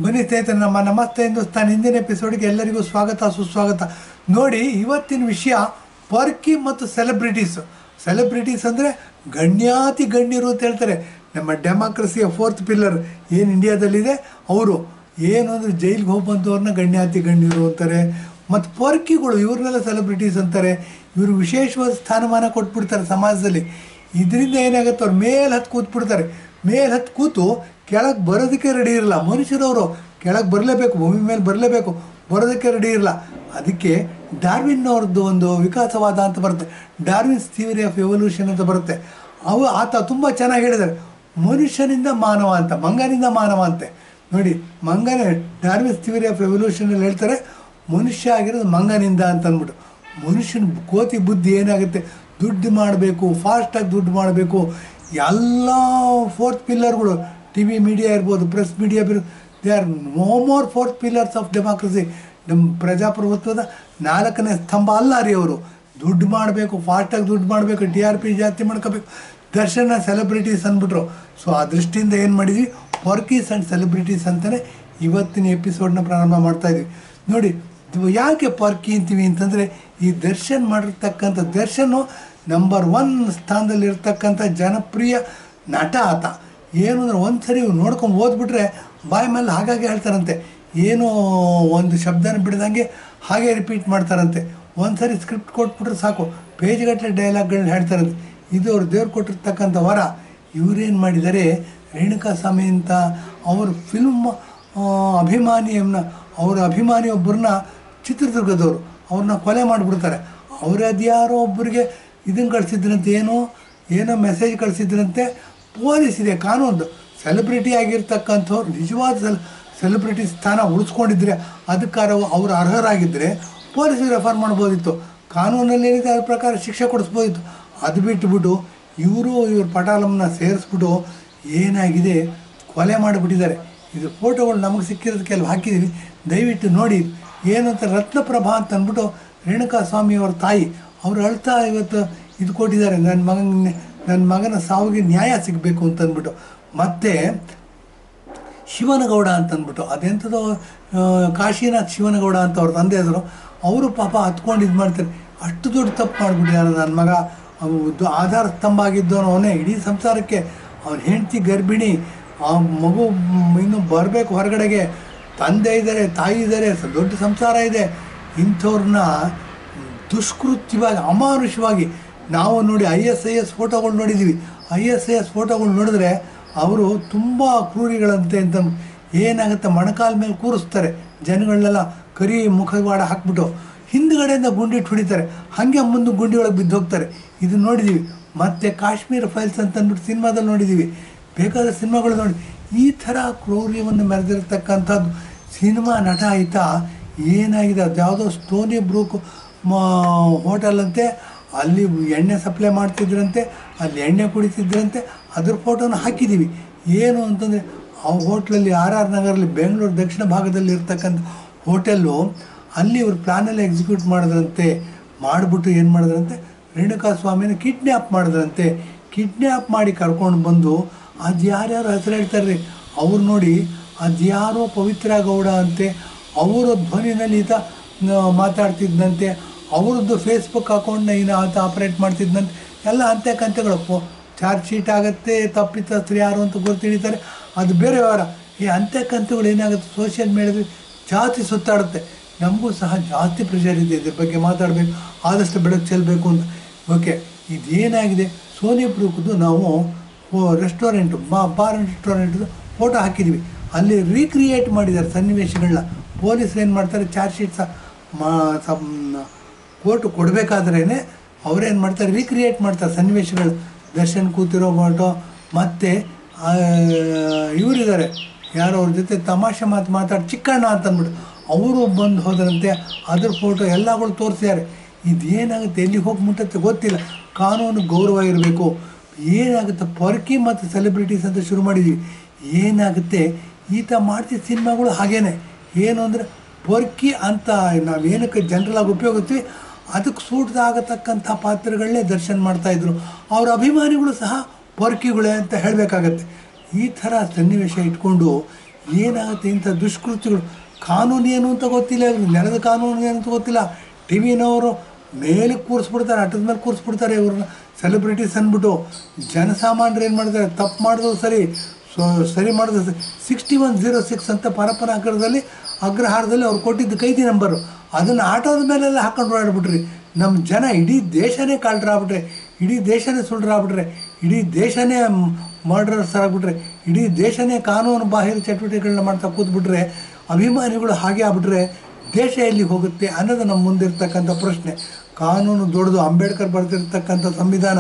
ಬನ್ನಿ ಸ್ನೇಹಿತರೆ, ನಮ್ಮ ನಮಸ್ತೆ ಹಿಂದೂಸ್ತಾನ್ ಹಿಂದಿನ ಎಪಿಸೋಡ್ಗೆ ಎಲ್ಲರಿಗೂ ಸ್ವಾಗತ ಸುಸ್ವಾಗತ. ನೋಡಿ, ಇವತ್ತಿನ ವಿಷಯ ಪರ್ಕಿ ಮತ್ತು ಸೆಲೆಬ್ರಿಟೀಸ್ ಅಂದರೆ ಗಣ್ಯಾತಿ ಗಣ್ಯರು ಅಂತ ಹೇಳ್ತಾರೆ. ನಮ್ಮ ಡೆಮಾಕ್ರಸಿಯ ಫೋರ್ತ್ ಪಿಲ್ಲರ್ ಏನು ಇಂಡಿಯಾದಲ್ಲಿದೆ, ಅವರು ಏನು ಅಂದರೆ ಜೈಲಿಗೆ ಹೋಗಿ ಬಂದವ್ರನ್ನ ಗಣ್ಯಾತಿ ಗಣ್ಯರು ಅಂತಾರೆ. ಮತ್ತು ಪರ್ಕಿಗಳು ಇವ್ರನ್ನೆಲ್ಲ ಸೆಲೆಬ್ರಿಟೀಸ್ ಅಂತಾರೆ. ಇವರು ವಿಶೇಷವಾದ ಸ್ಥಾನಮಾನ ಕೊಟ್ಬಿಡ್ತಾರೆ ಸಮಾಜದಲ್ಲಿ. ಇದರಿಂದ ಏನಾಗುತ್ತೆ, ಅವ್ರು ಮೇಲೆ ಹತ್ತು ಕೂತ್ಬಿಡ್ತಾರೆ. ಮೇಲೆ ಹತ್ತು ಕೂತು ಕೆಳಗೆ ಬರೋದಕ್ಕೆ ರೆಡಿ ಇರಲ್ಲ. ಮನುಷ್ಯರವರು ಕೆಳಗೆ ಬರಲೇಬೇಕು, ಭೂಮಿ ಮೇಲೆ ಬರಲೇಬೇಕು, ಬರೋದಕ್ಕೆ ರೆಡಿ ಇರಲ್ಲ. ಅದಕ್ಕೆ ಡಾರ್ವಿನ್ ಅವ್ರದ್ದು ಒಂದು ವಿಕಾಸವಾದ ಅಂತ ಬರುತ್ತೆ, ಡಾರ್ವಿನ್ಸ್ ಥಿಯರಿ ಆಫ್ ಎವಲ್ಯೂಷನ್ ಅಂತ ಬರುತ್ತೆ. ಆತ ತುಂಬ ಚೆನ್ನಾಗಿ ಹೇಳಿದ್ದಾರೆ, ಮನುಷ್ಯನಿಂದ ಮಾನವ ಅಂತ, ಮಂಗನಿಂದ ಮಾನವ ಅಂತೆ. ನೋಡಿ, ಮಂಗನೇ ಡಾರ್ವಿನ್ಸ್ ಥಿಯರಿ ಆಫ್ ಎವಲ್ಯೂಷನಲ್ಲಿ ಹೇಳ್ತಾರೆ, ಮನುಷ್ಯ ಆಗಿರೋದು ಮಂಗನಿಂದ ಅಂತ ಅಂದ್ಬಿಟ್ಟು. ಮನುಷ್ಯನ ಕೋತಿ ಬುದ್ಧಿ ಏನಾಗುತ್ತೆ, ದುಡ್ಡು ಮಾಡಬೇಕು, ಫಾಸ್ಟಾಗಿ ದುಡ್ಡು ಮಾಡಬೇಕು. ಎಲ್ಲ ಫೋರ್ತ್ ಪಿಲ್ಲರ್ಗಳು, ಟಿ ವಿ ಮೀಡಿಯಾ ಇರ್ಬೋದು, press media they are no more fourth pillars of democracy. ನಮ್ಮ ಪ್ರಜಾಪ್ರಭುತ್ವದ 4ನೇ ಸ್ತಂಭ ಅಲ್ಲ ರೀ ಅವರು. ದುಡ್ಡು ಮಾಡಬೇಕು, ಫಾಸ್ಟಾಗಿ ದುಡ್ಡು ಮಾಡಬೇಕು, TRP ಜಾಸ್ತಿ ಮಾಡ್ಕೋಬೇಕು. ದರ್ಶನ ಸೆಲೆಬ್ರಿಟೀಸ್ ಅಂದ್ಬಿಟ್ರು. ಸೊ ಆ ದೃಷ್ಟಿಯಿಂದ ಏನು ಮಾಡಿದ್ವಿ, ಪರ್ಕೀಸ್ ಆ್ಯಂಡ್ ಸೆಲೆಬ್ರಿಟೀಸ್ ಅಂತಲೇ ಇವತ್ತಿನ ಎಪಿಸೋಡ್ನ ಪ್ರಾರಂಭ ಮಾಡ್ತಾಯಿದ್ವಿ. ನೋಡಿ, ಯಾಕೆ ಪರ್ಕಿ ಅಂತೀವಿ ಅಂತಂದರೆ, ಈ ದರ್ಶನ್ ಮಾಡಿರ್ತಕ್ಕಂಥ ದರ್ಶನು ನಂಬರ್ 1 ಸ್ಥಾನದಲ್ಲಿರ್ತಕ್ಕಂಥ ಜನಪ್ರಿಯ ನಟ ಆತ. ಏನು ಅಂದರೆ ಒಂದು ಸರಿ ನೋಡ್ಕೊಂಡು ಓದ್ಬಿಟ್ರೆ ಬಾಯಿ ಮೇಲೆ ಹಾಗಾಗಿ ಹೇಳ್ತಾರಂತೆ. ಏನೋ ಒಂದು ಶಬ್ದನ ಬಿಡ್ದಂಗೆ ಹಾಗೆ ರಿಪೀಟ್ ಮಾಡ್ತಾರಂತೆ. ಒಂದು ಸರಿ ಸ್ಕ್ರಿಪ್ಟ್ ಕೊಟ್ಬಿಟ್ರೆ ಸಾಕು, ಪೇಜ್ಗಟ್ಟಲೆ ಡೈಲಾಗ್ಗಳನ್ನ ಹೇಳ್ತಾರಂತೆ. ಇದು ಅವ್ರು ದೇವ್ರು ಕೊಟ್ಟಿರ್ತಕ್ಕಂಥ ವರ. ಇವರೇನು ಮಾಡಿದ್ದಾರೆ, ರೇಣುಕಾ ಸ್ವಾಮಿ ಅಂತ ಅವ್ರ ಫಿಲ್ಮ್ ಅವರ ಅಭಿಮಾನಿಯೊಬ್ಬರನ್ನ, ಚಿತ್ರದುರ್ಗದವರು, ಅವ್ರನ್ನ ಕೊಲೆ ಮಾಡಿಬಿಡ್ತಾರೆ. ಅವರದ್ಯಾರೋ ಒಬ್ಬರಿಗೆ ಇದನ್ನು ಕಳಿಸಿದ್ರಂತೆ, ಏನೋ ಮೆಸೇಜ್ ಕಳಿಸಿದ್ರಂತೆ. ಪೊಲೀಸ್ ಇದೆ, ಕಾನೂನು. ಸೆಲೆಬ್ರಿಟಿ ಆಗಿರ್ತಕ್ಕಂಥವ್ರು ನಿಜವಾದ ಸೆಲೆಬ್ರಿಟಿ ಸ್ಥಾನ ಉಳಿಸ್ಕೊಂಡಿದ್ರೆ, ಅದಕ್ಕಾರ ಅವರು ಅರ್ಹರಾಗಿದ್ದರೆ ಪೊಲೀಸಿಗೆ ರೆಫರ್ ಮಾಡ್ಬೋದಿತ್ತು. ಕಾನೂನಲ್ಲಿ ಏನಿದೆ ಅದ್ರ ಪ್ರಕಾರ ಶಿಕ್ಷೆ ಕೊಡಿಸ್ಬೋದಿತ್ತು. ಅದು ಬಿಟ್ಟುಬಿಟ್ಟು ಇವ್ರ ಪಟಾಲಮ್ನ ಸೇರಿಸ್ಬಿಟ್ಟು ಏನಾಗಿದೆ, ಕೊಲೆ ಮಾಡಿಬಿಟ್ಟಿದ್ದಾರೆ. ಇದು ಫೋಟೋಗಳು ನಮಗೆ ಸಿಕ್ಕಿರೋದು ಕೆಲವು ಹಾಕಿದ್ದೀವಿ, ದಯವಿಟ್ಟು ನೋಡಿ. ಏನಂತ ರತ್ನಪ್ರಭಾ ಅಂತ ಅಂದ್ಬಿಟ್ಟು ರೇಣುಕಾ ಸ್ವಾಮಿಯವ್ರ ತಾಯಿ ಅವರು ಅಳ್ತಾ ಇವತ್ತು ಇದು ಕೊಟ್ಟಿದ್ದಾರೆ, ನನ್ನ ಮಗನ ಸಾವಿಗೆ ನ್ಯಾಯ ಸಿಗಬೇಕು ಅಂತಂದ್ಬಿಟ್ಟು. ಮತ್ತು ಶಿವನಗೌಡ ಅಂತಂದ್ಬಿಟ್ಟು, ಅದೆಂಥದ್ದು ಕಾಶಿನಾಥ್ ಶಿವನಗೌಡ ಅಂತ ಅವ್ರ ತಂದೆ ಹೆಸರು. ಅವರು ಪಾಪ ಹತ್ಕೊಂಡು ಇದು ಮಾಡ್ತಾರೆ. ಅಷ್ಟು ದೊಡ್ಡ ತಪ್ಪು ಮಾಡಿಬಿಟ್ಟಿದ್ದಾರೆ. ನನ್ನ ಮಗ ಆಧಾರ ಸ್ತಂಭ ಆಗಿದ್ದವನು ಅವನೇ, ಇಡೀ ಸಂಸಾರಕ್ಕೆ. ಅವನ ಹೆಂಡತಿ ಗರ್ಭಿಣಿ, ಆ ಮಗು ಇನ್ನೂ ಬರಬೇಕು ಹೊರಗಡೆಗೆ, ತಂದೆ ಇದ್ದಾರೆ, ತಾಯಿ ಇದ್ದಾರೆ, ದೊಡ್ಡ ಸಂಸಾರ ಇದೆ. ಇಂಥವ್ರನ್ನ ದುಷ್ಕೃತ್ಯವಾಗಿ, ಅಮಾನುಷವಾಗಿ ನಾವು ನೋಡಿ ISIS ಫೋಟೋಗಳು ನೋಡಿದ್ದೀವಿ. ISIS ಫೋಟೋಗಳು ನೋಡಿದ್ರೆ ಅವರು ತುಂಬ ಕ್ರೂರಿಗಳಂತೆ ಅಂತ. ಏನಾಗುತ್ತೆ, ಮೊಣಕಾಲ ಮೇಲೆ ಕೂರಿಸ್ತಾರೆ ಜನಗಳನ್ನೆಲ್ಲ, ಕರಿ ಮುಖವಾಡ ಹಾಕ್ಬಿಟ್ಟು ಹಿಂದುಗಡೆಯಿಂದ ಗುಂಡಿಟ್ಟು ಹೊಡಿತಾರೆ, ಹಾಗೆ ಮುಂದೆ ಗುಂಡಿ ಒಳಗೆ ಬಿದ್ದು ಹೋಗ್ತಾರೆ. ಇದು ನೋಡಿದ್ದೀವಿ. ಮತ್ತು ಕಾಶ್ಮೀರ ಫೈಲ್ಸ್ ಅಂತ ಅಂದ್ಬಿಟ್ಟು ಸಿನಿಮಾದಲ್ಲಿ ನೋಡಿದ್ದೀವಿ. ಬೇಕಾದ ಸಿನಿಮಾಗಳು ನೋಡಿ. ಈ ಥರ ಕ್ರೌರ್ಯವನ್ನು ಮೆರೆದಿರ್ತಕ್ಕಂಥದ್ದು ಸಿನಿಮಾ ನಟ ಆಯಿತಾ. ಏನಾಗಿದೆ, ಅದು ಯಾವುದೋ ಸ್ಟೋನಿ ಬ್ರೂಕ್ ಹೋಟೆಲ್ ಅಂತೆ, ಅಲ್ಲಿ ಎಣ್ಣೆ ಸಪ್ಲೈ ಮಾಡ್ತಿದ್ರಂತೆ, ಅಲ್ಲಿ ಎಣ್ಣೆ ಕುಡಿತಿದ್ರಂತೆ. ಅದ್ರ ಫೋಟೋನ ಹಾಕಿದ್ದೀವಿ. ಏನು ಅಂತಂದರೆ, ಆ ಹೋಟ್ಲಲ್ಲಿ RR ನಗರಲ್ಲಿ, ಬೆಂಗಳೂರು ದಕ್ಷಿಣ ಭಾಗದಲ್ಲಿ ಇರ್ತಕ್ಕಂಥ ಹೋಟೆಲ್ಲು, ಅಲ್ಲಿ ಇವ್ರು ಪ್ಲ್ಯಾನೆಲ್ಲ ಎಕ್ಸಿಕ್ಯೂಟ್ ಮಾಡಿದ್ರಂತೆ. ಮಾಡಿಬಿಟ್ಟು ಏನು ಮಾಡಿದ್ರಂತೆ, ರೇಣುಕಾ ಸ್ವಾಮಿನ ಕಿಡ್ನ್ಯಾಪ್ ಮಾಡಿದ್ರಂತೆ. ಕಿಡ್ನ್ಯಾಪ್ ಮಾಡಿ ಕರ್ಕೊಂಡು ಬಂದು, ಅದು ಯಾರ್ಯಾರು ಹೆಸರು ಹೇಳ್ತಾರೆ ರೀ ಅವ್ರು ನೋಡಿ, ಅದು ಯಾರೋ ಪವಿತ್ರ ಗೌಡ ಅಂತೆ, ಅವರ ಧ್ವನಿನಲ್ಲಿ ಈತ ಮಾತಾಡ್ತಿದ್ದಂತೆ, ಅವ್ರದ್ದು ಫೇಸ್ಬುಕ್ ಅಕೌಂಟ್ನ ಆತ ಆಪ್ರೇಟ್ ಮಾಡ್ತಿದ್ದಂತೆ. ಎಲ್ಲ ಅಂತೆ ಕಂತೆಗಳು. ಚಾರ್ಜ್ ಶೀಟ್ ಆಗುತ್ತೆ, ತಪ್ಪಿತಸ್ಥರು ಯಾರು ಅಂತ ಗೊತ್ತಿಡಿತಾರೆ, ಅದು ಬೇರೆ ವ್ಯವಹಾರ. ಈ ಅಂತೆ ಕಂತೆಗಳು ಏನಾಗುತ್ತೆ, ಸೋಷಿಯಲ್ ಮೀಡಿಯಾದಲ್ಲಿ ಜಾಸ್ತಿ ಸುತ್ತಾಡುತ್ತೆ. ನಮಗೂ ಸಹ ಜಾಸ್ತಿ ಪ್ರೆಷರ್ ಇದೆ, ಇದ್ರ ಬಗ್ಗೆ ಮಾತಾಡಬೇಕು, ಆದಷ್ಟು ಬೆಳಕು ಚೆಲ್ಲಬೇಕು ಅಂತ. ಓಕೆ, ಇದೇನಾಗಿದೆ, ಸೋನಿ ಬ್ರೂಕ್ದು ನಾವು ರೆಸ್ಟೋರೆಂಟು, ಬಾರ್ ರೆಸ್ಟೋರೆಂಟ್ದು ಫೋಟೋ ಹಾಕಿದ್ವಿ. ಅಲ್ಲಿ ರೀಕ್ರಿಯೇಟ್ ಮಾಡಿದ್ದಾರೆ ಸನ್ನಿವೇಶಗಳನ್ನ. ಪೊಲೀಸರು ಏನು ಮಾಡ್ತಾರೆ, ಚಾರ್ಜ್ ಶೀಟ್ ಕೋರ್ಟು ಕೊಡಬೇಕಾದ್ರೇ ಅವರೇನು ಮಾಡ್ತಾರೆ, ರೀಕ್ರಿಯೇಟ್ ಮಾಡ್ತಾರೆ ಸನ್ನಿವೇಶಗಳು. ದರ್ಶನ್ ಕೂತಿರೋ ಫೋಟೋ, ಮತ್ತು ಇವರಿದ್ದಾರೆ ಯಾರೋ ಅವ್ರ ಜೊತೆ ತಮಾಷೆ ಮಾತಾಡಿ ಚಿಕ್ಕಣ್ಣ ಅಂತ ಅಂದ್ಬಿಟ್ಟು ಅವರು ಬಂದು ಹೋದ್ರಂತೆ, ಅದ್ರ ಫೋಟೋ ಎಲ್ಲಗಳು ತೋರಿಸಿದ್ದಾರೆ. ಇದೇನಾಗುತ್ತೆ, ಎಲ್ಲಿಗೆ ಹೋಗಿ ಮುಟ್ಟತ್ತೆ ಗೊತ್ತಿಲ್ಲ. ಕಾನೂನು ಗೌರವ ಇರಬೇಕು. ಏನಾಗುತ್ತೆ, ಪರ್ಕಿ ಮತ್ತು ಸೆಲೆಬ್ರಿಟೀಸ್ ಅಂತ ಶುರು ಮಾಡಿದ್ವಿ. ಏನಾಗುತ್ತೆ, ಈತ ಮಾಡ್ತಿದ್ದ ಸಿನಿಮಾಗಳು ಹಾಗೇನೆ. ಏನು ಅಂದರೆ, ಪರ್ಕಿ ಅಂತ ನಾವೇನಕ್ಕೆ ಜನರಲಾಗಿ ಉಪಯೋಗಿಸ್ತೀವಿ, ಅದಕ್ಕೆ ಸೂಟ್ ಆಗತಕ್ಕಂಥ ಪಾತ್ರಗಳನ್ನೇ ದರ್ಶನ್ ಮಾಡ್ತಾಯಿದ್ರು. ಅವರ ಅಭಿಮಾನಿಗಳು ಸಹ ಪರ್ಕಿಗಳೇ ಅಂತ ಹೇಳಬೇಕಾಗತ್ತೆ. ಈ ಥರ ಸನ್ನಿವೇಶ ಇಟ್ಕೊಂಡು ಏನಾಗುತ್ತೆ ಇಂಥ ದುಷ್ಕೃತ್ಯಗಳು. ಕಾನೂನು ಏನು ಅಂತ ಗೊತ್ತಿಲ್ಲ, ಇವ್ರಿಗೆ ನೆಲದ ಕಾನೂನು ಏನು ಅಂತ ಗೊತ್ತಿಲ್ಲ. ಟಿ ವಿನವರು ಮೇಲೆ ಕೂರಿಸ್ಬಿಡ್ತಾರೆ, ಅಟ್ಟದ ಮೇಲೆ ಕೂರಿಸ್ಬಿಡ್ತಾರೆ ಇವ್ರನ್ನ ಸೆಲೆಬ್ರಿಟೀಸ್ ಅಂದ್ಬಿಟ್ಟು. ಜನಸಾಮಾನ್ಯರು ಏನು ಮಾಡ್ತಾರೆ, ತಪ್ಪು ಮಾಡಿದ್ರು ಸರಿ ಮಾಡಿದ್ರು 6106 ಅಂತ ಪರಪ್ಪನ ಅಗ್ರಹಾರದಲ್ಲಿ ಅವ್ರು ಕೊಟ್ಟಿದ್ದು ಕೈದಿ ನಂಬರು. ಅದನ್ನು ಆಟೋದ ಮೇಲೆಲ್ಲ ಹಾಕೊಂಡು ಓಡಾಡ್ಬಿಟ್ರಿ. ನಮ್ಮ ಜನ ಇಡೀ ದೇಶನೇ ಕಾಲ್ಟ್ರಾಗ್ಬಿಟ್ರೆ, ಇಡೀ ದೇಶನೇ ಸುಳ್ಳ್ರಾಗ್ಬಿಟ್ರೆ, ಇಡೀ ದೇಶನೇ ಮರ್ಡರ್ಸ್ ಆಗಿಬಿಟ್ರೆ, ಇಡೀ ದೇಶನೇ ಕಾನೂನು ಬಾಹಿರ ಚಟುವಟಿಕೆಗಳನ್ನ ಮಾಡ್ತಾ ಕೂತ್ಬಿಟ್ರೆ, ಅಭಿಮಾನಿಗಳು ಹಾಗೆ ಆಗ್ಬಿಟ್ರೆ ದೇಶ ಎಲ್ಲಿ ಹೋಗುತ್ತೆ ಅನ್ನೋದು ನಮ್ಮ ಮುಂದಿರ್ತಕ್ಕಂಥ ಪ್ರಶ್ನೆ. ಕಾನೂನು ದೊಡ್ಡದು. ಅಂಬೇಡ್ಕರ್ ಬರೆದಿರ್ತಕ್ಕಂಥ ಸಂವಿಧಾನ,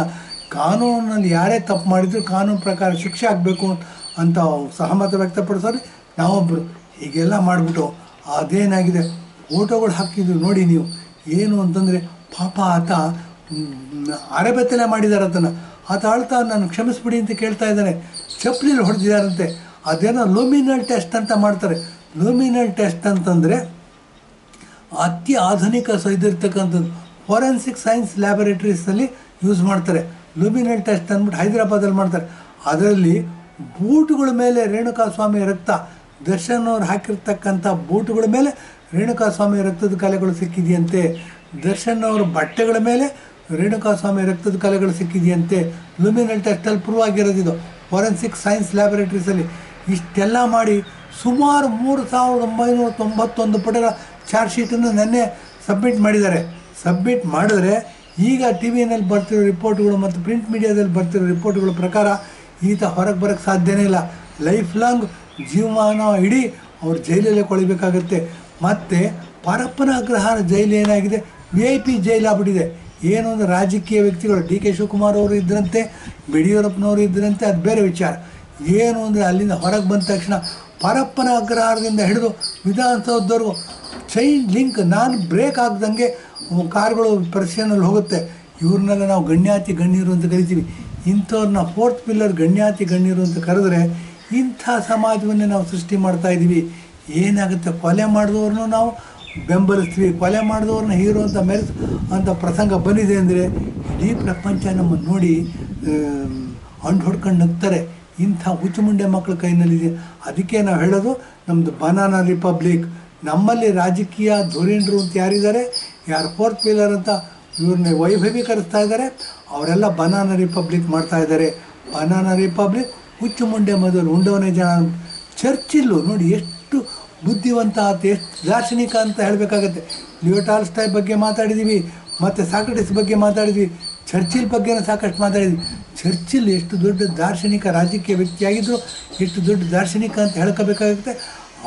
ಕಾನೂನಲ್ಲಿ ಯಾರೇ ತಪ್ಪು ಮಾಡಿದ್ರು ಕಾನೂನು ಪ್ರಕಾರ ಶಿಕ್ಷೆ ಆಗಬೇಕು ಅಂತ ಸಹಮತ ವ್ಯಕ್ತಪಡಿಸೋರು ನಾವೊಬ್ಬರು. ಹೀಗೆಲ್ಲ ಮಾಡಿಬಿಟ್ಟು ಅದೇನಾಗಿದೆ, ಫೋಟೋಗಳು ಹಾಕಿದ್ರು ನೋಡಿ ನೀವು. ಏನು ಅಂತಂದರೆ ಪಾಪ ಆತ ಅರೆಬೆತ್ತಲೆ ಮಾಡಿದ್ದಾರೆ ಅದನ್ನು. ಆತ ಅಳ್ತಾ ನಾನು ಕ್ಷಮಿಸ್ಬಿಡಿ ಅಂತ ಕೇಳ್ತಾ ಇದ್ದಾನೆ. ಚಪ್ಪಲಿಲಿ ಹೊಡೆದಿದ್ದಾರಂತೆ. ಅದೇನೋ ಲೂಮಿನಲ್ ಟೆಸ್ಟ್ ಅಂತ ಮಾಡ್ತಾರೆ. ಲೂಮಿನಲ್ ಟೆಸ್ಟ್ ಅಂತಂದರೆ ಅತಿ ಆಧುನಿಕ ಇದಿರ್ತಕ್ಕಂಥದ್ದು ಫೋರೆನ್ಸಿಕ್ ಸೈನ್ಸ್ ಲ್ಯಾಬೊರೇಟರೀಸಲ್ಲಿ ಯೂಸ್ ಮಾಡ್ತಾರೆ. ಲೂಮಿನಲ್ ಟೆಸ್ಟ್ ಅಂದ್ಬಿಟ್ಟು ಹೈದರಾಬಾದಲ್ಲಿ ಮಾಡ್ತಾರೆ. ಅದರಲ್ಲಿ ಬೂಟುಗಳ ಮೇಲೆ ರೇಣುಕಾಸ್ವಾಮಿ ರಕ್ತ, ದರ್ಶನ್ ಅವ್ರು ಹಾಕಿರ್ತಕ್ಕಂಥ ಬೂಟುಗಳ ಮೇಲೆ ರೇಣುಕಾಸ್ವಾಮಿ ರಕ್ತದ ಕಲೆಗಳು ಸಿಕ್ಕಿದೆಯಂತೆ. ದರ್ಶನ್ ಅವ್ರ ಬಟ್ಟೆಗಳ ಮೇಲೆ ರೇಣುಕಾಸ್ವಾಮಿ ರಕ್ತದ ಕಲೆಗಳು ಸಿಕ್ಕಿದೆಯಂತೆ. Luminol ಟೆಸ್ಟಲ್ಲಿ prove ಆಗಿರೋದಿದು forensic science ಲ್ಯಾಬೊರೇಟರೀಸಲ್ಲಿ. ಇಷ್ಟೆಲ್ಲ ಮಾಡಿ ಸುಮಾರು 3991 ಪುಟಗಳ ಚಾರ್ಜ್ ಶೀಟನ್ನು ನೆನ್ನೆ ಸಬ್ಮಿಟ್ ಮಾಡಿದ್ದಾರೆ. ಸಬ್ಮಿಟ್ ಮಾಡಿದ್ರೆ ಈಗ ಟಿ ವಿನಲ್ಲಿ ಬರ್ತಿರೋ ರಿಪೋರ್ಟ್ಗಳು ಮತ್ತು ಪ್ರಿಂಟ್ ಮೀಡಿಯಾದಲ್ಲಿ ಬರ್ತಿರೋ ರಿಪೋರ್ಟ್ಗಳ ಪ್ರಕಾರ ಈತ ಹೊರಗೆ ಬರೋಕ್ಕೆ ಸಾಧ್ಯನೇ ಇಲ್ಲ. ಲೈಫ್ ಲಾಂಗ್ ಜೀವಮಾನ ಇಡೀ ಅವ್ರು ಜೈಲಲ್ಲೇ ಕೊಳಿಬೇಕಾಗತ್ತೆ. ಮತ್ತು ಪರಪ್ಪನ ಅಗ್ರಹಾರ ಜೈಲು ಏನಾಗಿದೆ, VIP ಜೈಲು ಆಗ್ಬಿಟ್ಟಿದೆ. ಏನು ಅಂದರೆ ರಾಜಕೀಯ ವ್ಯಕ್ತಿಗಳು DK ಶಿವಕುಮಾರ್ ಅವರು ಇದ್ದರಂತೆ, ಯಡಿಯೂರಪ್ಪನವರು ಇದ್ದರಂತೆ, ಅದು ಬೇರೆ ವಿಚಾರ. ಏನು ಅಂದರೆ ಅಲ್ಲಿಂದ ಹೊರಗೆ ಬಂದ ತಕ್ಷಣ ಪರಪ್ಪನ ಅಗ್ರಹಾರದಿಂದ ಹಿಡಿದು ವಿಧಾನಸೌಧದವರೆಗೂ ಚೈನ್ ಲಿಂಕ್ ಬ್ರೇಕ್ ಆಗ್ದಂಗೆ ಕಾರುಗಳು ಪರಿಶೀಲನೆಯಲ್ಲಿ ಹೋಗುತ್ತೆ. ಇವ್ರನ್ನೆಲ್ಲ ನಾವು ಗಣ್ಯಾತಿ ಗಣ್ಯರು ಅಂತ ಕರಿತೀವಿ. ಇಂಥವ್ರನ್ನ 4th ಪಿಲ್ಲರ್ ಗಣ್ಯಾತಿ ಗಣ್ಯರು ಅಂತ ಕರೆದ್ರೆ ಇಂಥ ಸಮಾಜವನ್ನೇ ನಾವು ಸೃಷ್ಟಿ ಮಾಡ್ತಾಯಿದ್ದೀವಿ. ಏನಾಗುತ್ತೆ, ಕೊಲೆ ಮಾಡಿದವ್ರನ್ನೂ ನಾವು ಬೆಂಬಲಿಸ್ತೀವಿ, ಕೊಲೆ ಮಾಡಿದವ್ರನ್ನ ಹೀರೋ ಅಂತ ಅಂತ ಪ್ರಸಂಗ ಬಂದಿದೆ ಅಂದರೆ ಇಡೀ ಪ್ರಪಂಚ ನಮ್ಮನ್ನು ನೋಡಿ ಅಂಡು ಹೊಡ್ಕೊಂಡು ನಗ್ತಾರೆ. ಇಂಥ ಹುಚ್ಚುಮುಂಡೆ ಮಕ್ಕಳ ಕೈನಲ್ಲಿದೆ. ಅದಕ್ಕೆ ನಾವು ಹೇಳೋದು ನಮ್ಮದು ಬನಾನಾ ರಿಪಬ್ಲಿಕ್. ನಮ್ಮಲ್ಲಿ ರಾಜಕೀಯ ಧುರೀಣರು ಅಂತ ಯಾರಿದ್ದಾರೆ, ಯಾರು 4th ಪಿಲ್ಲರ್ ಅಂತ ಇವ್ರನ್ನ ವೈಭವೀಕರಿಸ್ತಾ ಇದ್ದಾರೆ, ಅವರೆಲ್ಲ ಬನಾನಾ ರಿಪಬ್ಲಿಕ್ ಮಾಡ್ತಾ ಇದ್ದಾರೆ. ಬನಾನಾ ರಿಪಬ್ಲಿಕ್ ಹುಚ್ಚುಮುಂಡೆ ಮೊದಲು ಉಂಡವನೇ ಜನ. ಚರ್ಚಿಲ್ಲು ನೋಡಿ ಎಷ್ಟು ಬುದ್ಧಿವಂತ ಆತ, ಎಷ್ಟು ದಾರ್ಶನಿಕ ಅಂತ ಹೇಳಬೇಕಾಗತ್ತೆ. ಲಿಯೋ ಟಾಲ್ಸ್ಟಾಯ್ ಬಗ್ಗೆ ಮಾತಾಡಿದ್ದೀವಿ, ಮತ್ತು ಸಾಕ್ರೆಟಿಸ್ ಬಗ್ಗೆ ಮಾತಾಡಿದ್ವಿ, ಚರ್ಚಿಲ್ ಬಗ್ಗೆನೂ ಸಾಕಷ್ಟು ಮಾತಾಡಿದ್ವಿ. ಚರ್ಚಿಲ್ ಎಷ್ಟು ದೊಡ್ಡ ದಾರ್ಶನಿಕ ರಾಜಕೀಯ ವ್ಯಕ್ತಿಯಾಗಿದ್ದರು, ಎಷ್ಟು ದೊಡ್ಡ ದಾರ್ಶನಿಕ ಅಂತ ಹೇಳ್ಕೋಬೇಕಾಗುತ್ತೆ.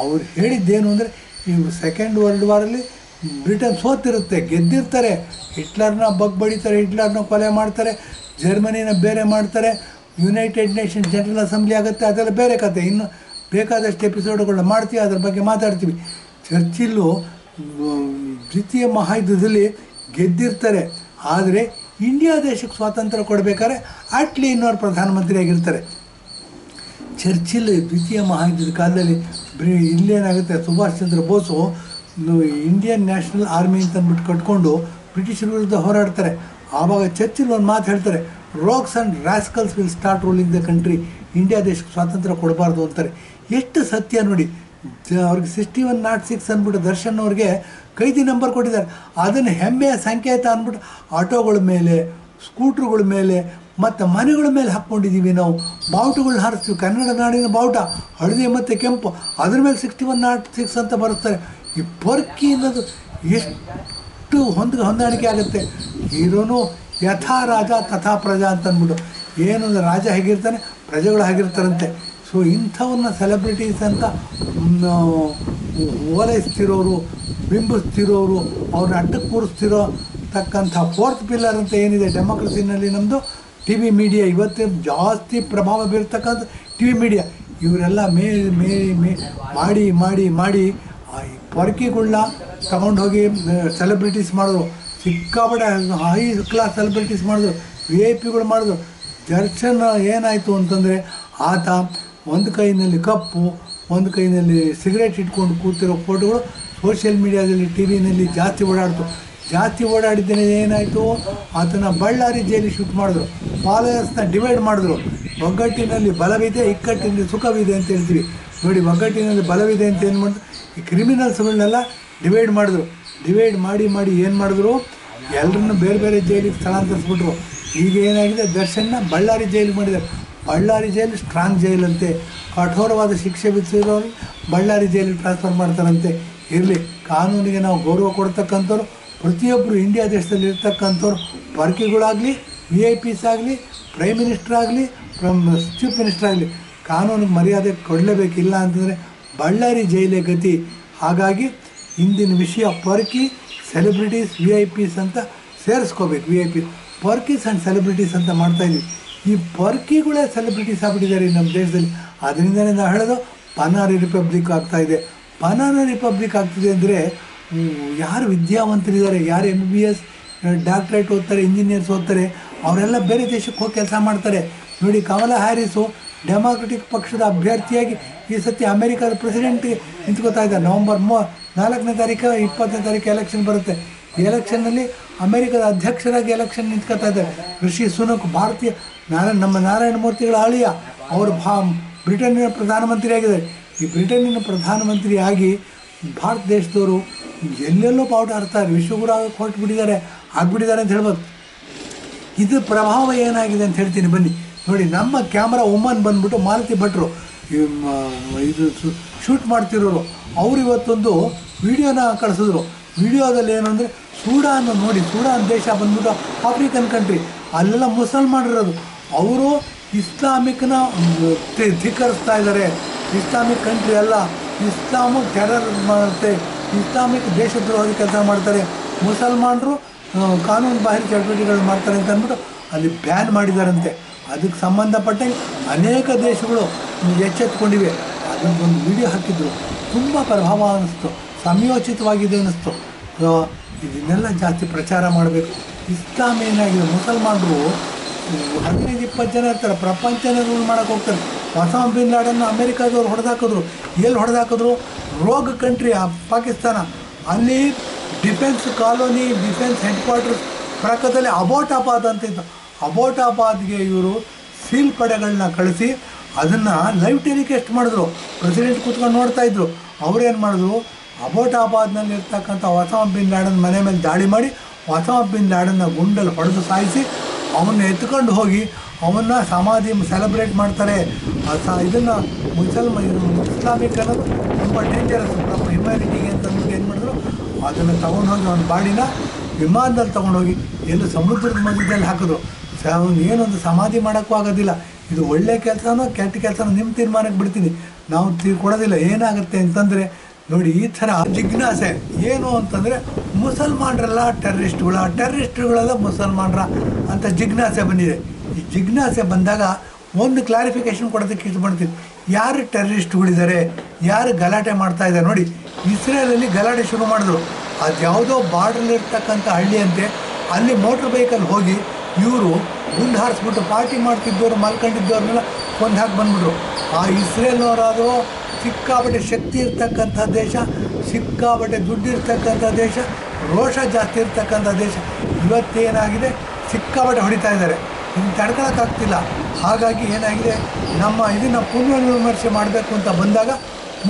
ಅವ್ರು ಹೇಳಿದ್ದೇನು ಅಂದರೆ, ಇವರು ಸೆಕೆಂಡ್ ವರ್ಲ್ಡ್ ವಾರಲ್ಲಿ ಬ್ರಿಟನ್ ಸೋತಿರುತ್ತೆ, ಗೆದ್ದಿರ್ತಾರೆ, ಹಿಟ್ಲರ್ನ ಬಡಿತಾರೆ, ಹಿಟ್ಲರ್ನ ಕೊಲೆ ಮಾಡ್ತಾರೆ, ಜರ್ಮನಿನ ಬೇರೆ ಮಾಡ್ತಾರೆ, ಯುನೈಟೆಡ್ ನೇಷನ್ ಜನರಲ್ ಅಸೆಂಬ್ಲಿ ಆಗುತ್ತೆ, ಅದೆಲ್ಲ ಬೇರೆ ಕತೆ. ಇನ್ನು ಬೇಕಾದಷ್ಟು ಎಪಿಸೋಡ್ಗಳನ್ನ ಮಾಡ್ತೀವಿ, ಅದ್ರ ಬಗ್ಗೆ ಮಾತಾಡ್ತೀವಿ. ಚರ್ಚಿಲ್ಲು ದ್ವಿತೀಯ ಮಹಾಯುದ್ಧದಲ್ಲಿ ಗೆದ್ದಿರ್ತಾರೆ, ಆದರೆ ಇಂಡಿಯಾ ದೇಶಕ್ಕೆ ಸ್ವಾತಂತ್ರ್ಯ ಕೊಡಬೇಕಾದ್ರೆ ಅಟ್ಲಿ ಇನ್ನೋರು ಪ್ರಧಾನಮಂತ್ರಿ ಆಗಿರ್ತಾರೆ. ಚರ್ಚಿಲ್ ದ್ವಿತೀಯ ಮಹಾಯುದ್ಧದ ಕಾಲದಲ್ಲಿ ಇಲ್ಲೇನಾಗುತ್ತೆ, Subhash Chandra Bose Indian national army ಅಂತ ಅಂದ್ಬಿಟ್ಟು ಕಟ್ಕೊಂಡು ಬ್ರಿಟಿಷರ ವಿರುದ್ಧ ಹೋರಾಡ್ತಾರೆ. ಆವಾಗ ಚರ್ಚಿಲ್ ಒಂದು ಮಾತು ಹೇಳ್ತಾರೆ, rogues and rascals will start ruling the country. India ದೇಶಕ್ಕೆ ಸ್ವಾತಂತ್ರ್ಯ ಕೊಡಬಾರ್ದು ಅಂತಾರೆ. ಎಷ್ಟು ಸತ್ಯ ನೋಡಿ. ಅವ್ರಿಗೆ 6106 ಅಂದ್ಬಿಟ್ಟು ದರ್ಶನ್ ಅವ್ರಿಗೆ ಕೈದಿ ನಂಬರ್ ಕೊಟ್ಟಿದ್ದಾರೆ. ಅದನ್ನು ಹೆಮ್ಮೆಯ ಸಂಕೇತ ಅಂದ್ಬಿಟ್ಟು ಆಟೋಗಳ ಮೇಲೆ, ಸ್ಕೂಟ್ರುಗಳ ಮೇಲೆ ಮತ್ತು ಮನೆಗಳ ಮೇಲೆ ಹಾಕ್ಕೊಂಡಿದ್ದೀವಿ ನಾವು. ಬಾವುಟಗಳನ್ನ ಹಾರಿಸ್ತೀವಿ. ಕನ್ನಡ ನಾಡಿನ ಬಾವುಟ ಹಳದಿ ಮತ್ತು ಕೆಂಪು, ಅದ್ರ ಮೇಲೆ 6106 ಅಂತ ಬರುತ್ತಾರೆ. ಈ ಪೊರ್ಕಿ ಅನ್ನೋದು ಎಷ್ಟು ಹೊಂದಾಣಿಕೆ ಆಗುತ್ತೆ. ಹೀರೋನು ಯಥಾ ರಾಜ ತಥಾ ಪ್ರಜಾ ಅಂತ ಅಂದ್ಬಿಟ್ಟು, ಏನು ಅಂದರೆ ರಾಜ ಹೇಗಿರ್ತಾನೆ, ಪ್ರಜೆಗಳು ಆಗಿರ್ತಾರಂತೆ. ಸೊ ಇಂಥವನ್ನ ಸೆಲೆಬ್ರಿಟೀಸ್ ಅಂತ ಓಲೈಸ್ತಿರೋರು, ಬಿಂಬಿಸ್ತಿರೋರು, ಅವ್ರನ್ನ ಅಡ್ಡಕ್ಕೆ ಕೂರಿಸ್ತಿರೋ ತಕ್ಕಂಥ 4th ಪಿಲ್ಲರ್ ಅಂತ ಏನಿದೆ ಡೆಮೋಕ್ರಸಿನಲ್ಲಿ ನಮ್ಮದು TV ಮೀಡಿಯಾ. ಇವತ್ತೇ ಜಾಸ್ತಿ ಪ್ರಭಾವ ಬೀರ್ತಕ್ಕಂಥ TV ಮೀಡಿಯಾ. ಇವರೆಲ್ಲ ಮಾಡಿ ಮಾಡಿ ಮಾಡಿ ಈ ಪೊರ್ಕಿಗಳನ್ನ ತಗೊಂಡೋಗಿ ಸೆಲೆಬ್ರಿಟೀಸ್ ಮಾಡಿದ್ರು. ಸಿಕ್ಕಾಪಟ್ಟೆ ಹೈ ಕ್ಲಾಸ್ ಸೆಲೆಬ್ರಿಟೀಸ್ ಮಾಡಿದ್ರು, VIP ಮಾಡಿದ್ರು. ದರ್ಶನ್ ಏನಾಯಿತು ಅಂತಂದರೆ, ಆತ ಒಂದು ಕೈಯಲ್ಲಿ ಕಪ್ಪು, ಒಂದು ಕೈಯಲ್ಲಿ ಸಿಗರೇಟ್ ಇಟ್ಕೊಂಡು ಕೂತಿರೋ ಫೋಟೋಗಳು ಸೋಷಿಯಲ್ ಮೀಡಿಯಾದಲ್ಲಿ TVನಲ್ಲಿ ಜಾಸ್ತಿ ಓಡಾಡ್ತು. ಜಾಸ್ತಿ ಓಡಾಡಿದ್ದೇನೆ ಏನಾಯಿತು, ಆತನ ಬಳ್ಳಾರಿ ಜೈಲಿಗೆ ಶಿಫ್ಟ್ ಮಾಡಿದ್ರು. ಫಾಲೋಯರ್ಸ್ನ ಡಿವೈಡ್ ಮಾಡಿದ್ರು. ಒಗ್ಗಟ್ಟಿನಲ್ಲಿ ಬಲವಿದೆ, ಇಕ್ಕಟ್ಟಿನಲ್ಲಿ ಸುಖವಿದೆ ಅಂತ ಹೇಳ್ತೀವಿ. ನೋಡಿ ಒಗ್ಗಟ್ಟಿನಲ್ಲಿ ಬಲವಿದೆ ಅಂತ ಏನು ಮಾಡಿದ್ರು, ಈ ಕ್ರಿಮಿನಲ್ಸ್ಗಳನ್ನೆಲ್ಲ ಡಿವೈಡ್ ಮಾಡಿದ್ರು. ಡಿವೈಡ್ ಮಾಡಿ ಏನು ಮಾಡಿದ್ರು, ಎಲ್ಲರನ್ನು ಬೇರೆ ಬೇರೆ ಜೈಲಿಗೆ ಸ್ಥಳಾಂತರಿಸ್ಬಿಟ್ರು. ಈಗ ಏನಾಗಿದೆ, ದರ್ಶನ್ನ ಬಳ್ಳಾರಿ ಜೈಲಿಗೆ ಮಾಡಿದ್ದಾರೆ. ಬಳ್ಳಾರಿ ಜೈಲು ಸ್ಟ್ರಾಂಗ್ ಜೈಲಂತೆ, ಕಠೋರವಾದ ಶಿಕ್ಷೆ ವಿಧಿಸಿರೋರು ಬಳ್ಳಾರಿ ಜೈಲಿಗೆ ಟ್ರಾನ್ಸ್ಫರ್ ಮಾಡ್ತಾರಂತೆ. ಇರಲಿ, ಕಾನೂನಿಗೆ ನಾವು ಗೌರವ ಕೊಡ್ತಕ್ಕಂಥವ್ರು ಪ್ರತಿಯೊಬ್ಬರು ಇಂಡಿಯಾ ದೇಶದಲ್ಲಿ ಇರ್ತಕ್ಕಂಥವ್ರು, ಪರ್ಕಿಗಳಾಗಲಿ, VIP ಆಗಲಿ, ಪ್ರೈಮ್ ಮಿನಿಸ್ಟರ್ ಆಗಲಿ, ಚೀಫ್ ಮಿನಿಸ್ಟರ್ ಆಗಲಿ, ಕಾನೂನಿಗೆ ಮರ್ಯಾದೆ ಕೊಡಲೇಬೇಕಿಲ್ಲ ಅಂತಂದರೆ ಬಳ್ಳಾರಿ ಜೈಲೇ ಗತಿ. ಹಾಗಾಗಿ ಇಂದಿನ ವಿಷಯ ಪರ್ಕಿ, ಸೆಲೆಬ್ರಿಟೀಸ್, VIPs ಅಂತ ಸೇರಿಸ್ಕೋಬೇಕು. VIP, ಪರ್ಕೀಸ್ ಆ್ಯಂಡ್ ಸೆಲೆಬ್ರಿಟೀಸ್ ಅಂತ ಮಾಡ್ತಾಯಿದ್ವಿ. ಈ ಪರ್ಕಿಗಳೇ ಸೆಲೆಬ್ರಿಟೀಸ್ ಆಗಿಬಿಟ್ಟಿದ್ದಾರೆ ನಮ್ಮ ದೇಶದಲ್ಲಿ. ಅದರಿಂದಲೇ ನಾವು ಹೇಳೋದು ಬನಾನಾ ರಿಪಬ್ಲಿಕ್ ಆಗ್ತಾಯಿದೆ. ಬನಾನಾ ರಿಪಬ್ಲಿಕ್ ಆಗ್ತಿದೆ ಅಂದರೆ ಯಾರು ವಿದ್ಯಾವಂತರಿದ್ದಾರೆ, ಯಾರು MBBS ಡಾಕ್ಟ್ರೇಟ್ ಓದ್ತಾರೆ, ಇಂಜಿನಿಯರ್ಸ್ ಓದ್ತಾರೆ, ಅವರೆಲ್ಲ ಬೇರೆ ದೇಶಕ್ಕೆ ಹೋಗಿ ಕೆಲಸ ಮಾಡ್ತಾರೆ. ನೋಡಿ, ಕಮಲಾ ಹ್ಯಾರಿಸು ಡೆಮಾಕ್ರೆಟಿಕ್ ಪಕ್ಷದ ಅಭ್ಯರ್ಥಿಯಾಗಿ ಈ ಸತಿ ಅಮೆರಿಕದ ಪ್ರೆಸಿಡೆಂಟ್ಗೆ ನಿಂತ್ಕೋತಾ ಇದ್ದಾರೆ. ನವಂಬರ್ 4ನೇ ತಾರೀಕು 20ನೇ ತಾರೀಕು ಎಲೆಕ್ಷನ್ ಬರುತ್ತೆ. ಈ ಎಲೆಕ್ಷನ್ನಲ್ಲಿ ಅಮೆರಿಕದ ಅಧ್ಯಕ್ಷರಾಗಿ ಎಲೆಕ್ಷನ್ ನಿಂತ್ಕೋತಾ ಇದ್ದಾರೆ. ಋಷಿ ಸುನಕ್, ಭಾರತೀಯ ನಮ್ಮ ನಾರಾಯಣ ಮೂರ್ತಿಗಳ ಅಳಿಯ, ಅವರು ಬ್ರಿಟನ್ನಿನ ಪ್ರಧಾನಮಂತ್ರಿ ಆಗಿದ್ದಾರೆ. ಈ ಬ್ರಿಟನ್ನಿನ ಪ್ರಧಾನಮಂತ್ರಿ ಆಗಿ ಭಾರತ ದೇಶದವರು ಎಲ್ಲೆಲ್ಲೋ ಪಾವಟ ಆಡ್ತಾರೆ, ವಿಶ್ವಗುರು ಹೊರಟುಬಿಟ್ಟಿದ್ದಾರೆ, ಆಗ್ಬಿಟ್ಟಿದ್ದಾರೆ ಅಂತ ಹೇಳ್ಬೋದು. ಇದು ಪ್ರಭಾವ ಏನಾಗಿದೆ ಅಂತ ಹೇಳ್ತೀನಿ ಬನ್ನಿ. ನೋಡಿ, ನಮ್ಮ ಕ್ಯಾಮ್ರಾ ವುಮನ್ ಬಂದ್ಬಿಟ್ಟು ಮಾಲತಿ ಭಟ್ರು, ಇದು ಶೂಟ್ ಮಾಡ್ತಿರೋರು, ಅವರು ಇವತ್ತೊಂದು ವಿಡಿಯೋನ ಕಳಿಸಿದ್ರು. ವಿಡಿಯೋದಲ್ಲಿ ಏನು ಅಂದರೆ, ಸೂಡಾನ್ ನೋಡಿ, ಸೂಡಾನ್ ದೇಶ ಬಂದ್ಬಿಟ್ಟು ಆಫ್ರಿಕನ್ ಕಂಟ್ರಿ, ಅಲ್ಲೆಲ್ಲ ಮುಸಲ್ಮಾನರಿರೋದು. ಅವರು ಇಸ್ಲಾಮಿಕ್ನ ಧಿಕ್ಕರಿಸ್ತಾ ಇದ್ದಾರೆ. ಇಸ್ಲಾಮಿಕ್ ಕಂಟ್ರಿ ಅಲ್ಲ, ಇಸ್ಲಾಮು ಟೆರರ್ ಮಾಡುತ್ತೆ, ಇಸ್ಲಾಮಿಕ್ ದೇಶದ್ರೋಹದ ಕೆಲಸ ಮಾಡ್ತಾರೆ, ಮುಸಲ್ಮಾನರು ಕಾನೂನು ಬಾಹಿರ ಚಟುವಟಿಕೆಗಳು ಮಾಡ್ತಾರೆ ಅಂತ ಅಂದ್ಬಿಟ್ಟು ಅಲ್ಲಿ ಬ್ಯಾನ್ ಮಾಡಿದಾರಂತೆ. ಅದಕ್ಕೆ ಸಂಬಂಧಪಟ್ಟಂಗೆ ಅನೇಕ ದೇಶಗಳು ಎಚ್ಚೆತ್ಕೊಂಡಿವೆ. ಅದೊಂದು ವಿಡಿಯೋ ಹಾಕಿದ್ರು, ತುಂಬ ಪ್ರಭಾವ ಅನ್ನಿಸ್ತು, ಸಮಯೋಚಿತವಾಗಿದೆ ಅನ್ನಿಸ್ತು. ಇದನ್ನೆಲ್ಲ ಜಾಸ್ತಿ ಪ್ರಚಾರ ಮಾಡಬೇಕು. ಇಸ್ಲಾಂ ಏನಾಗಿದೆ, ಮುಸಲ್ಮಾನರು 15-20 ಜನ ಇರ್ತಾರೆ, ಪ್ರಪಂಚನೇ ರೂಲ್ ಮಾಡೋಕ್ಕೆ ಹೋಗ್ತಾರೆ. ಒಸಾಮಾ ಬಿನ್ ಲಾಡೆನ್ನ ಅಮೆರಿಕಾದವ್ರು ಹೊಡೆದಾಕಿದ್ರು. ಎಲ್ಲಿ ಹೊಡೆದಾಕಿದ್ರು? ರೋಗ್ ಕಂಟ್ರಿ ಪಾಕಿಸ್ತಾನ, ಅಲ್ಲಿ defence colony, defence headquarters ಪಕ್ಕದಲ್ಲಿ ಅಬೋಟಾಬಾದ್ ಅಂತ ಇತ್ತು. ಅಬೋಟಾಬಾದ್ಗೆ ಇವರು ಸೀಲ್ ಪಡೆಗಳನ್ನ ಕಳಿಸಿ ಅದನ್ನು ಲೈವ್ ಟೆಲಿಕಾಸ್ಟ್ ಮಾಡಿದ್ರು. ಪ್ರೆಸಿಡೆಂಟ್ ಕೂತ್ಕೊಂಡು ನೋಡ್ತಾಯಿದ್ರು. ಅವರೇನು ಮಾಡಿದ್ರು, ಅಬೋಟಾಬಾದ್ನಲ್ಲಿ ಇರ್ತಕ್ಕಂಥ ಒಸಾಮಾ ಬಿನ್ ಲಾಡನ್ ಮನೆ ಮೇಲೆ ದಾಳಿ ಮಾಡಿ ಒಸಾಮಾ ಬಿನ್ ಲಾಡನ್ನ ಗುಂಡಲ್ಲಿ ಹೊಡೆದು ಸಾಯಿಸಿ ಅವನ್ನ ಎತ್ಕೊಂಡು ಹೋಗಿ ಅವನ್ನ ಸಮಾಧಿ ಸೆಲೆಬ್ರೇಟ್ ಮಾಡ್ತಾರೆ. ಇದನ್ನು ಇಸ್ಲಾಮಿಕ್ ಅನ್ನೋದು ತುಂಬ ಡೇಂಜರಸ್, ನಮ್ಮ ಹ್ಯುಮ್ಯಾನಿಟಿಗೆ ಅಂತಂದ್ಬಿಟ್ಟು ಏನು ಮಾಡಿದ್ರು, ಅದನ್ನು ತೊಗೊಂಡೋಗಿ ಅವನ ಬಾಡಿನ ವಿಮಾನದಲ್ಲಿ ತೊಗೊಂಡೋಗಿ ಎಲ್ಲೂ ಸಮುದ್ರದ ಮಧ್ಯದಲ್ಲಿ ಹಾಕಿದ್ರು. ಏನೊಂದು ಸಮಾಧಿ ಮಾಡೋಕ್ಕೂ ಆಗೋದಿಲ್ಲ. ಇದು ಒಳ್ಳೆ ಕೆಲಸನೋ ಕೆಟ್ಟ ಕೆಲಸನೋ ನಿಮ್ಮ ತೀರ್ಮಾನಕ್ಕೆ ಬಿಡ್ತೀನಿ, ನಾವು ಕೊಡೋದಿಲ್ಲ. ಏನಾಗುತ್ತೆ ಅಂತಂದರೆ ನೋಡಿ, ಈ ಥರ ಜಿಜ್ಞಾಸೆ ಏನು ಅಂತಂದರೆ, ಮುಸಲ್ಮಾನರೆಲ್ಲ ಟೆರ್ರಿಸ್ಟ್ಗಳೆಲ್ಲ ಮುಸಲ್ಮಾನರ ಅಂತ ಜಿಜ್ಞಾಸೆ ಬಂದಿದೆ. ಈ ಜಿಜ್ಞಾಸೆ ಬಂದಾಗ ಒಂದು ಕ್ಲಾರಿಫಿಕೇಷನ್ ಕೊಡೋದಕ್ಕೆ ಇಷ್ಟಪಡ್ತೀನಿ. ಯಾರು ಟೆರ್ರಿಸ್ಟ್ಗಳಿದ್ದಾರೆ, ಯಾರು ಗಲಾಟೆ ಮಾಡ್ತಾಯಿದ್ದಾರೆ ನೋಡಿ. ಇಸ್ರೇಲಲ್ಲಿ ಗಲಾಟೆ ಶುರು ಮಾಡಿದ್ರು. ಅದು ಯಾವುದೋ ಬಾರ್ಡ್ರಲ್ಲಿರ್ತಕ್ಕಂಥ ಹಳ್ಳಿಯಂತೆ, ಅಲ್ಲಿ ಮೋಟ್ರ್ ಬೈಕಲ್ಲಿ ಹೋಗಿ ಇವರು ಗುಂಡು ಹಾರಿಸ್ಬಿಟ್ಟು ಪಾರ್ಟಿ ಮಾಡ್ತಿದ್ದವರು, ಮಲ್ಕೊಂಡಿದ್ದವ್ರನ್ನೆಲ್ಲ ಕೊಂದು ಹಾಕಿ ಬಂದ್ಬಿಟ್ರು. ಆ ಇಸ್ರೇಲ್ನವರಾದರೂ ಸಿಕ್ಕಾಪಟ್ಟೆ ಶಕ್ತಿ ಇರ್ತಕ್ಕಂಥ ದೇಶ, ಸಿಕ್ಕಾಪಟ್ಟೆ ದುಡ್ಡು ಇರ್ತಕ್ಕಂಥ ದೇಶ, ರೋಷ ಜಾಸ್ತಿ ಇರ್ತಕ್ಕಂಥ ದೇಶ. ಇವತ್ತೇನಾಗಿದೆ, ಸಿಕ್ಕಾಪಟ್ಟೆ ಹೊಡಿತಾ ಇದ್ದಾರೆ, ಇದನ್ನು ತಡ್ಕೊಳಕ್ಕಾಗ್ತಿಲ್ಲ. ಹಾಗಾಗಿ ಏನಾಗಿದೆ, ನಮ್ಮ ಇದನ್ನು ಪುನರ್ವಿಮರ್ಶೆ ಮಾಡಬೇಕು ಅಂತ ಬಂದಾಗ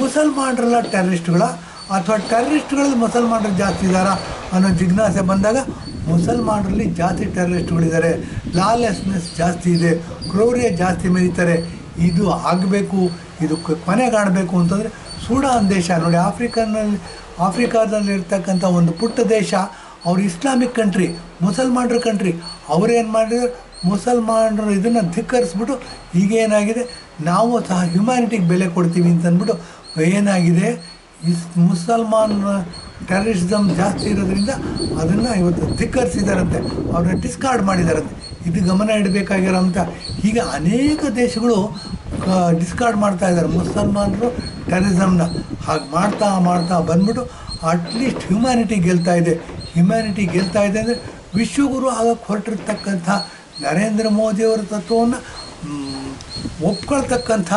ಮುಸಲ್ಮಾನರೆಲ್ಲ ಟೆರ್ರಿಸ್ಟ್ಗಳ ಅಥವಾ ಟೆರ್ರಿಸ್ಟ್ಗಳಲ್ಲಿ ಮುಸಲ್ಮಾನರು ಜಾಸ್ತಿ ಇದ್ದಾರಾ ಅನ್ನೋ ಜಿಜ್ಞಾಸೆ ಬಂದಾಗ ಮುಸಲ್ಮಾನರಲ್ಲಿ ಜಾಸ್ತಿ ಟೆರ್ರಿಸ್ಟ್ಗಳಿದ್ದಾರೆ. ಲಾಲೆಸ್ನೆಸ್ ಜಾಸ್ತಿ ಇದೆ, ಕ್ರೌರ್ಯ ಜಾಸ್ತಿ ಮೆರೀತಾರೆ. ಇದು ಆಗಬೇಕು, ಇದು ಕೊನೆಗಾಣಬೇಕು ಅಂತಂದರೆ ಸೂಡಾನ್ ದೇಶ ನೋಡಿ, ಆಫ್ರಿಕಾದಲ್ಲಿರ್ತಕ್ಕಂಥ ಒಂದು ಪುಟ್ಟ ದೇಶ, ಅವರು ಇಸ್ಲಾಮಿಕ್ ಕಂಟ್ರಿ, ಮುಸಲ್ಮಾನರ ಕಂಟ್ರಿ. ಅವರೇನು ಮಾಡಿದ್ರು, ಮುಸಲ್ಮಾನರು ಇದನ್ನು ಧಿಕ್ಕರಿಸ್ಬಿಟ್ಟು ಈಗೇನಾಗಿದೆ, ನಾವು ಸಹ ಹ್ಯುಮ್ಯಾನಿಟಿಗೆ ಬೆಲೆ ಕೊಡ್ತೀವಿ ಅಂತಂದ್ಬಿಟ್ಟು ಏನಾಗಿದೆ, ಮುಸಲ್ಮಾನ್ ಟೆರರಿಸಮ್ ಜಾಸ್ತಿ ಇರೋದ್ರಿಂದ ಅದನ್ನು ಇವತ್ತು ಧಿಕ್ಕರಿಸಿದಾರಂತೆ, ಅವ್ರನ್ನ ಡಿಸ್ಕಾರ್ಡ್ ಮಾಡಿದಾರಂತೆ. ಇದು ಗಮನ ಇಡಬೇಕಾಗಿರೋಂಥ. ಈಗ ಅನೇಕ ದೇಶಗಳು ಡಿಸ್ಕಾರ್ಡ್ ಮಾಡ್ತಾ ಇದ್ದಾರೆ ಮುಸಲ್ಮಾನರು ಟೆರರಿಸಮ್ನ. ಹಾಗೆ ಮಾಡ್ತಾ ಬಂದ್ಬಿಟ್ಟು ಅಟ್ಲೀಸ್ಟ್ ಹ್ಯುಮ್ಯಾನಿಟಿ ಗೆಲ್ತಾ ಇದೆ. ಹ್ಯುಮ್ಯಾನಿಟಿ ಗೆಲ್ತಾ ಇದೆ ಅಂದರೆ ವಿಶ್ವಗುರು ಆಗಕ್ಕೆ ಹೊರಟಿರ್ತಕ್ಕಂಥ ನರೇಂದ್ರ ಮೋದಿಯವರ ತತ್ವವನ್ನು ಒಪ್ಕೊಳ್ತಕ್ಕಂಥ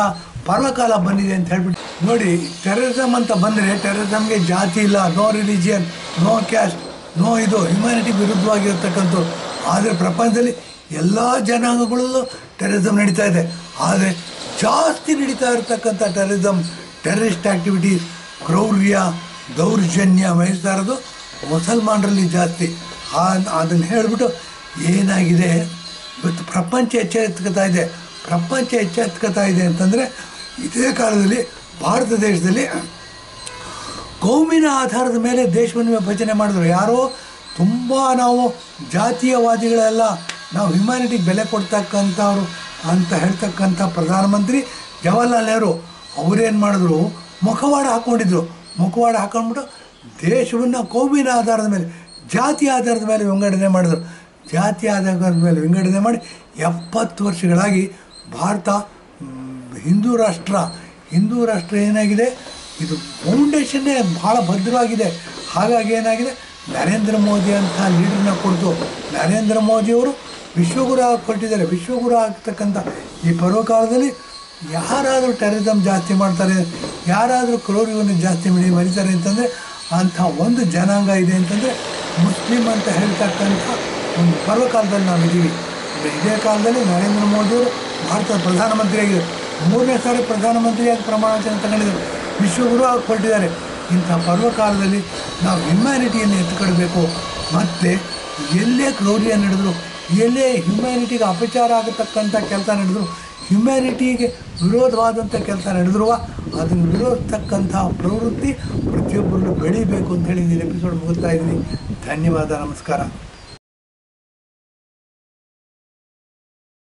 ಪರ್ವಕಾಲ ಬಂದಿದೆ ಅಂತ ಹೇಳ್ಬಿಟ್ಟು ನೋಡಿ. ಟೆರರಿಸಮ್ ಅಂತ ಬಂದರೆ ಟೆರರಿಸಮ್ಗೆ ಜಾತಿ ಇಲ್ಲ, no religion, no caste, no ಇದು, ಹ್ಯುಮ್ಯಾನಿಟಿ ವಿರುದ್ಧವಾಗಿರ್ತಕ್ಕಂಥದ್ದು. ಆದರೆ ಪ್ರಪಂಚದಲ್ಲಿ ಎಲ್ಲ ಜನಾಂಗಗಳಲ್ಲೂ ಟೆರರಿಸಮ್ ನಡೀತಾ ಇದೆ. ಆದರೆ ಜಾಸ್ತಿ ನಡೀತಾ ಇರ್ತಕ್ಕಂಥ ಟೆರರಿಸ್ಟ್ ಆ್ಯಕ್ಟಿವಿಟೀಸ್, ಕ್ರೌರ್ಯ, ದೌರ್ಜನ್ಯ ವಹಿಸ್ತಾ ಇರೋದು ಮುಸಲ್ಮಾನರಲ್ಲಿ ಜಾಸ್ತಿ. ಅದನ್ನು ಹೇಳಿಬಿಟ್ಟು ಏನಾಗಿದೆ ಇವತ್ತು ಪ್ರಪಂಚ ಎಚ್ಚೆತ್ಕೊತಾ ಇದೆ. ಪ್ರಪಂಚ ಎಚ್ಚೆತ್ಕೊತಾ ಇದೆ ಅಂತಂದರೆ ಇದೇ ಕಾಲದಲ್ಲಿ ಭಾರತ ದೇಶದಲ್ಲಿ ಕೋಮಿನ ಆಧಾರದ ಮೇಲೆ ದೇಶವನ್ನು ವಿಭಜನೆ ಮಾಡಿದ್ರು. ಯಾರೋ ತುಂಬ ನಾವು ಜಾತೀಯವಾದಿಗಳೆಲ್ಲ, ನಾವು ಹ್ಯುಮ್ಯಾನಿಟಿಗೆ ಬೆಲೆ ಕೊಡ್ತಕ್ಕಂಥವ್ರು ಅಂತ ಹೇಳ್ತಕ್ಕಂಥ ಪ್ರಧಾನಮಂತ್ರಿ ಜವಾಹರ್ಲಾಲ್ ನೆಹರು ಅವರೇನು ಮಾಡಿದ್ರು, ಮುಖವಾಡ ಹಾಕ್ಕೊಂಡಿದ್ರು. ಮುಖವಾಡ ಹಾಕ್ಕೊಂಡ್ಬಿಟ್ಟು ದೇಶವನ್ನು ಕೋಮಿನ ಆಧಾರದ ಮೇಲೆ, ಜಾತಿ ಆಧಾರದ ಮೇಲೆ ವಿಂಗಡಣೆ ಮಾಡಿದ್ರು. ಜಾತಿ ಆಧಾರದ ಮೇಲೆ ವಿಂಗಡಣೆ ಮಾಡಿ 70 ವರ್ಷಗಳಾಗಿ ಭಾರತ ಹಿಂದೂ ರಾಷ್ಟ್ರ ಏನಾಗಿದೆ, ಇದು ಫೌಂಡೇಶನ್ನೇ ಭಾಳ ಭದ್ರವಾಗಿದೆ. ಹಾಗಾಗಿ ಏನಾಗಿದೆ, ನರೇಂದ್ರ ಮೋದಿ ಅಂತ ಲೀಡರ್ನ ಕೊಡ್ತು. ನರೇಂದ್ರ ಮೋದಿಯವರು ವಿಶ್ವಗುರು ಕೊಟ್ಟಿದ್ದಾರೆ. ವಿಶ್ವಗುರು ಆಗ್ತಕ್ಕಂಥ ಈ ಪರ್ವಕಾಲದಲ್ಲಿ ಯಾರಾದರೂ ಟೆರರಿಸಮ್ ಜಾಸ್ತಿ ಮಾಡ್ತಾರೆ, ಯಾರಾದರೂ ಕ್ರೌರ್ಯವನ್ನು ಜಾಸ್ತಿ ಮರಿತಾರೆ ಅಂತಂದರೆ ಅಂಥ ಒಂದು ಜನಾಂಗ ಇದೆ ಅಂತಂದರೆ ಮುಸ್ಲಿಮ್ ಅಂತ ಹೇಳ್ತಕ್ಕಂಥ ಒಂದು ಪರ್ವಕಾಲದಲ್ಲಿ ನಾವಿದ್ದೀವಿ. ಇದೇ ಕಾಲದಲ್ಲಿ ನರೇಂದ್ರ ಮೋದಿಯವರು ಭಾರತದ ಪ್ರಧಾನಮಂತ್ರಿಯಾಗಿದ್ದರು. 3ನೇ ಸಾರಿ ಪ್ರಧಾನಮಂತ್ರಿಯಾಗಿ ಪ್ರಮಾಣ ವಚನ ತಗೊಂಡಿದ್ದಾರೆ. ವಿಶ್ವಗುರು ಆಗಿ ಹೊರಟಿದ್ದಾರೆ. ಇಂಥ ಪರ್ವಕಾಲದಲ್ಲಿ ನಾವು ಹ್ಯುಮ್ಯಾನಿಟಿಯನ್ನು ಎತ್ಕೊಳ್ಬೇಕು. ಮತ್ತು ಎಲ್ಲೇ ಕ್ರೌರ್ಯ ನಡೆದ್ರು, ಎಲ್ಲೇ ಹ್ಯುಮ್ಯಾನಿಟಿಗೆ ಅಪಚಾರ ಆಗತಕ್ಕಂಥ ಕೆಲಸ ನಡೆದ್ರು, ಹ್ಯುಮ್ಯಾನಿಟಿಗೆ ವಿರೋಧವಾದಂಥ ಕೆಲಸ ನಡೆದ್ರು, ಅದನ್ನು ವಿರೋಧಿಸ್ತಕ್ಕಂಥ ಪ್ರವೃತ್ತಿ ಪ್ರತಿಯೊಬ್ಬರಲ್ಲೂ ಬೆಳೀಬೇಕು ಅಂತ ಹೇಳಿ ಈ ಎಪಿಸೋಡ್ ಮುಗಿಸ್ತಾ ಇದ್ದೀನಿ. ಧನ್ಯವಾದ, ನಮಸ್ಕಾರ.